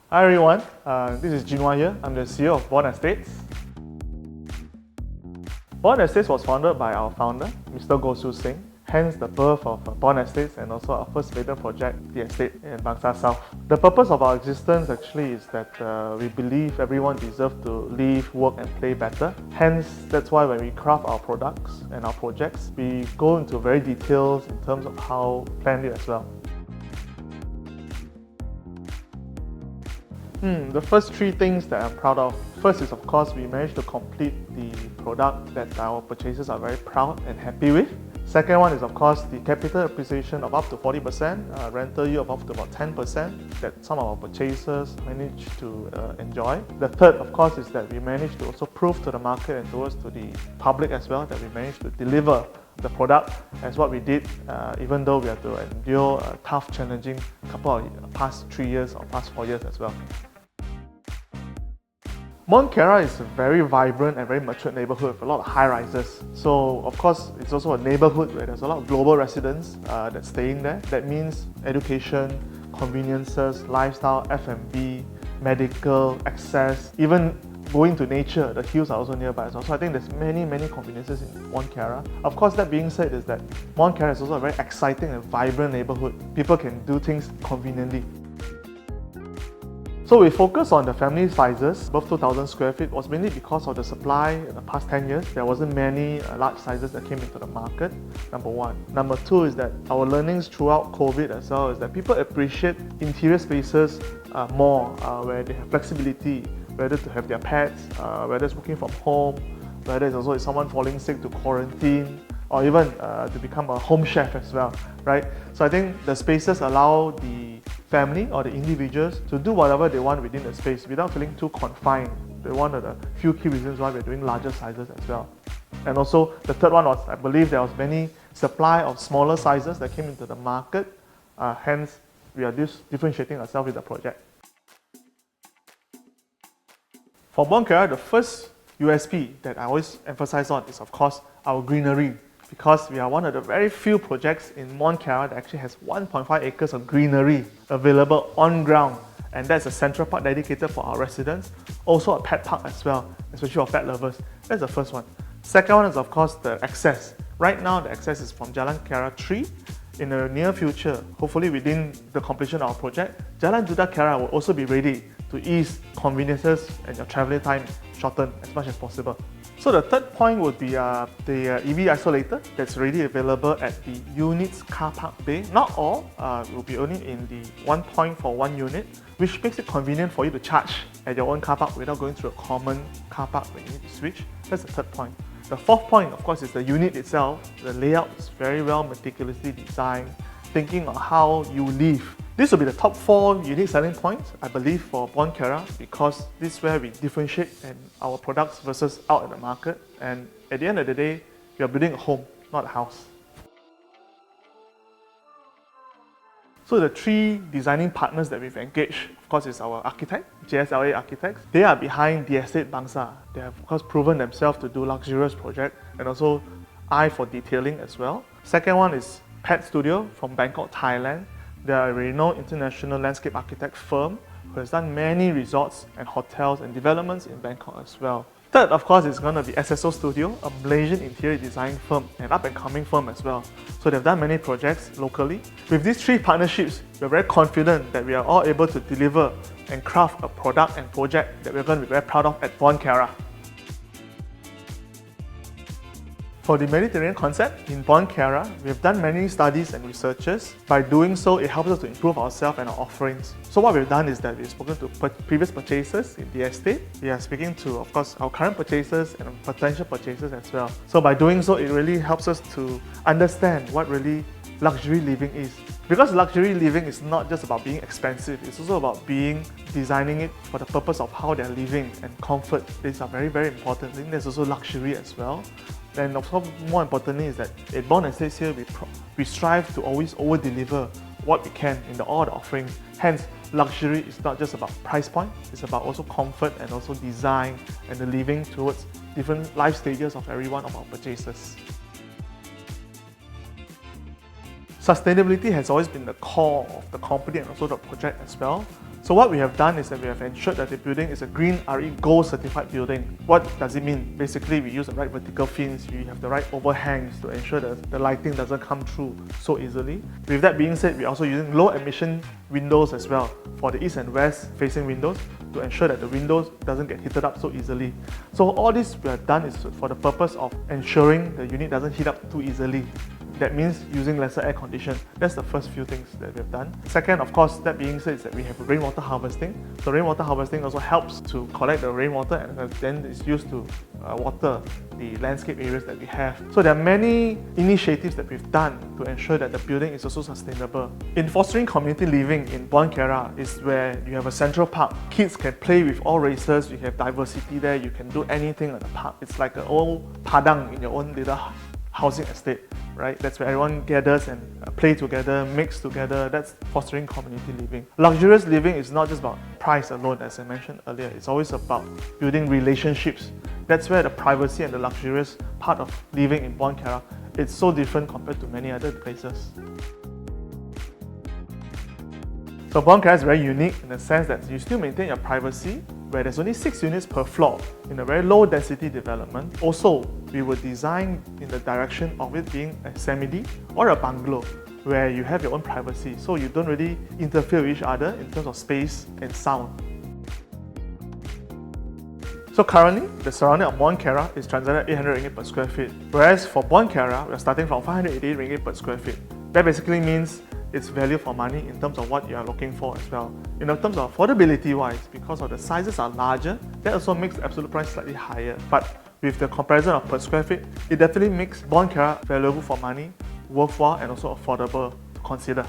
Hi everyone, this is Jin-wy here. I'm the CEO of Bon Estates. Bon Estates was founded by our founder, Mr. Gosu Singh, hence the birth of Bon Estates and also our first maiden project, the estate in Bangsar South. The purpose of our existence actually is that we believe everyone deserves to live, work and play better. Hence, that's why when we craft our products and our projects, we go into very details in terms of how we plan it as well. The first three things that I'm proud of. First is, of course, we managed to complete the product that our purchasers are very proud and happy with. Second one is, of course, the capital appreciation of up to 40%, rental yield of up to about 10% that some of our purchasers managed to enjoy. The third, of course, is that we managed to also prove to the market and towards to the public as well that we managed to deliver the product as what we did, even though we had to endure a tough, challenging couple of past 3 years or past 4 years as well. Mont Kiara is a very vibrant and very mature neighborhood with a lot of high-rises. So, of course, it's also a neighborhood where there's a lot of global residents that's staying there. That means education, conveniences, lifestyle, F&B, medical, access, even going to nature. The hills are also nearby as well. So I think there's many conveniences in Mont Kiara. Of course, that being said, is that Mont Kiara is also a very exciting and vibrant neighborhood. People can do things conveniently. So we focus on the family sizes above 2,000 square feet was mainly because of the supply in the past 10 years. There wasn't many large sizes that came into the market, number one. Number two is that our learnings throughout COVID as well is that people appreciate interior spaces more, where they have flexibility, whether to have their pets, whether it's working from home, whether it's also someone falling sick to quarantine, or even to become a home chef as well, right? So I think the spaces allow the family or the individuals to do whatever they want within the space without feeling too confined. They're one of the few key reasons why we're doing larger sizes as well. And also the third one was, I believe there was many supply of smaller sizes that came into the market, hence we are differentiating ourselves with the project. For Bon Kiara, the first USP that I always emphasize on is, of course, our greenery, because we are one of the very few projects in Mont Kiara that actually has 1.5 acres of greenery available on ground, and that's a central park dedicated for our residents, also a pet park as well, especially for pet lovers. That's the first one. Second one is, of course, the access. Right now, the access is from Jalan Kiara 3. In the near future, hopefully within the completion of our project, Jalan Duda Kiara will also be ready to ease conveniences and your travelling time shorten as much as possible. So the third point would be the EV isolator that's already available at the unit's car park bay. Not all, will be only in the 1 point for 1 unit, which makes it convenient for you to charge at your own car park without going through a common car park when you need to switch. That's the third point. The fourth point, of course, is the unit itself. The layout is very well meticulously designed, thinking on how you live. This will be the top 4 unique selling points, I believe, for Bon Kiara, because this is where we differentiate our products versus out in the market. And at the end of the day, we are building a home, not a house. So the 3 designing partners that we've engaged, of course, is our architect, JSLA Architects. They are behind the estate Bangsar. They have, of course, proven themselves to do luxurious projects and also eye for detailing as well. Second one is Pet Studio from Bangkok, Thailand. They are a renowned international landscape architect firm who has done many resorts and hotels and developments in Bangkok as well. Third, of course, is going to be SSO Studio, a Malaysian interior design firm, an up-and-coming firm as well. So they've done many projects locally. With these 3 partnerships, we're very confident that we are all able to deliver and craft a product and project that we're going to be very proud of at Bon Kiara. For the Mediterranean concept in Bon Kiara, we have done many studies and researches. By doing so, it helps us to improve ourselves and our offerings. So what we've done is that we've spoken to previous purchasers in the estate. We are speaking to, of course, our current purchasers and potential purchasers as well. So by doing so, it really helps us to understand what really luxury living is. Because luxury living is not just about being expensive, it's also about designing it for the purpose of how they're living, and comfort. These are very important. I think there's also luxury as well. And of course, more importantly is that at Bon Estates here, we strive to always over-deliver what we can in all the offerings. Hence, luxury is not just about price point, it's about also comfort and also design and the living towards different life stages of every one of our purchases. Sustainability has always been the core of the company and also the project as well. So what we have done is that we have ensured that the building is a Green RE Gold certified building. What does it mean? Basically, we use the right vertical fins, we have the right overhangs to ensure that the lighting doesn't come through so easily. With that being said, we're also using low emission windows as well for the east and west facing windows to ensure that the windows doesn't get heated up so easily. So all this we have done is for the purpose of ensuring the unit doesn't heat up too easily. That means using lesser air condition. That's the first few things that we've done. Second, of course, that being said, is that we have rainwater harvesting. So rainwater harvesting also helps to collect the rainwater and then it's used to water the landscape areas that we have. So there are many initiatives that we've done to ensure that the building is also sustainable. In fostering community living in Bon Kiara is where you have a central park. Kids can play with all races, you have diversity there, you can do anything at the park. It's like an old padang in your own little housing estate, right? That's where everyone gathers and play together, mix together. That's fostering community living. Luxurious living is not just about price alone, as I mentioned earlier. It's always about building relationships. That's where the privacy and the luxurious part of living in Bon Kiara, it's so different compared to many other places. So Bon Kiara is very unique in the sense that you still maintain your privacy, where there's only 6 units per floor in a very low density development. Also, we were designed in the direction of it being a semi-D or a bungalow, where you have your own privacy, so you don't really interfere with each other in terms of space and sound. So currently, the surrounding of Mont Kiara is transacted at 800 ringgit per square feet, whereas for Bon Kiara, we're starting from 588 ringgit per square feet. That basically means it's value for money in terms of what you are looking for as well. In terms of affordability wise, because of the sizes are larger, that also makes the absolute price slightly higher. But with the comparison of per square feet, it definitely makes Bon Kiara valuable for money, worthwhile and also affordable to consider.